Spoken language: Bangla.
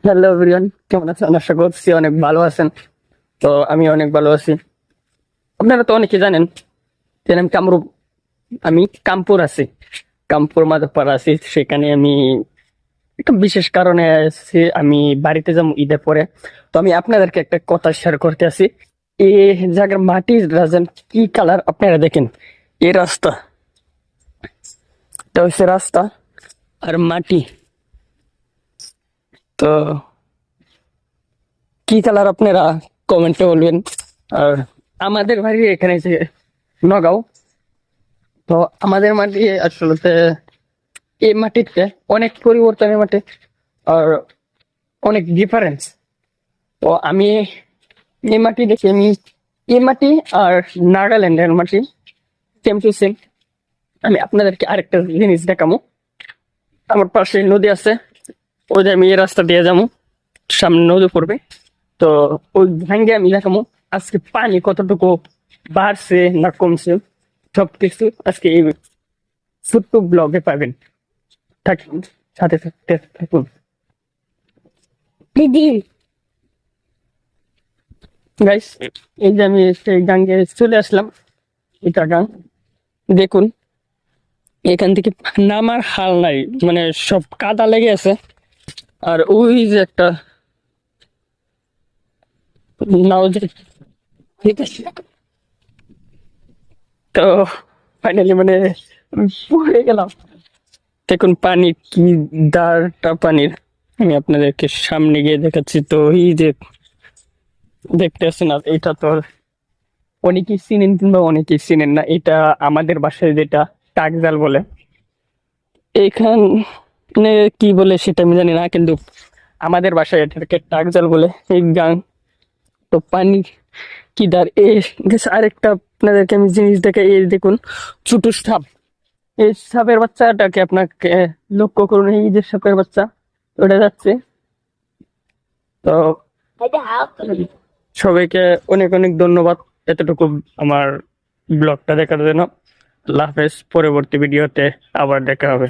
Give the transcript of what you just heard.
হ্যালো এভরিওয়ান, কেমন আছেন? আশা করছি অনেক ভালো আছেন। তো আমি অনেক ভালো আছি। আপনারা তো অনেকে জানেন যে আমি কামপুর আছি, কামপুর মাধবপাড়া আছি। সেখানে আমি একটা বিশেষ কারণে আছি, আমি বাড়িতে যাবো ঈদের পরে। তো আমি আপনাদেরকে একটা কথা শেয়ার করতে আছি। এই জায়গার মাটির রাজা কি কালার আপনারা দেখেন। এই রাস্তা, এটা হচ্ছে রাস্তা আর মাটি। তো কি কালার আপনারা কমেন্টে বলবেন। আর আমাদের বাড়ি এখানে যে নগাঁও, তো আমাদের মাটি আসলে এই মাটিতে অনেক পরিবর্তনের মাটি আর অনেক ডিফারেন্স। তো আমি এই মাটি দেখি, আমি এই মাটি আর নাগাল্যান্ডের মাটি সেম টু সেম। আমি আপনাদেরকে আরেকটা জিনিস দেখাবো। আমার পাশে নদী আছে, ওই যে আমি এই রাস্তা দিয়ে যাবো, সামনে নদী পড়বে। তো ওই ভাঙ্গে আমি দেখাবো আজকে পানি কতটুকু বাড়ছে না কমছে, সবকিছু আজকে এই ছোট্ট ব্লগে পাবেন। থাকুন, সাথে থাকতে থাকুন। দিদি গাইস, এই যে আমি সেই গাঙ্গে চলে আসলাম। এটা গাং, দেখুন এখান থেকে নামার হাল নাই, মানে সব কাদা লেগে আছে। আর ওই যে একটা নাও যে, ঠিক আছে। তো ফাইনালি মানে আমি পড়ে গেলাম। দেখুন পানি কি দারটা পানির, আমি আপনাদেরকে সামনে গিয়ে দেখাচ্ছি। তো এই যে দেখতে আসছেন, আর এটা তো অনেকেই চিনেন কিংবা অনেকেই চিনেন না। এটা আমাদের বাসায় যেটা টাকজাল বলে, এখানে কি বলে সেটা আমি জানি না, কিন্তু আমাদের বাসায় এটাকে টাকজাল বলে এই গাং। তো পানি কি দার এ গেছে। আরেকটা আপনাদেরকে আমি জিনিস দেখে, এই দেখুন ছোট সাপ, এই সাপের বাচ্চাটাকে আপনাকে লক্ষ্য করুন, এই যে সাপের বাচ্চা ওটা যাচ্ছে। তো সবাইকে অনেক অনেক ধন্যবাদ এতটুকু আমার ব্লগটা দেখার জন্য। আল্লাহ হাফেজ, পরবর্তী ভিডিওতে আবার দেখা হবে।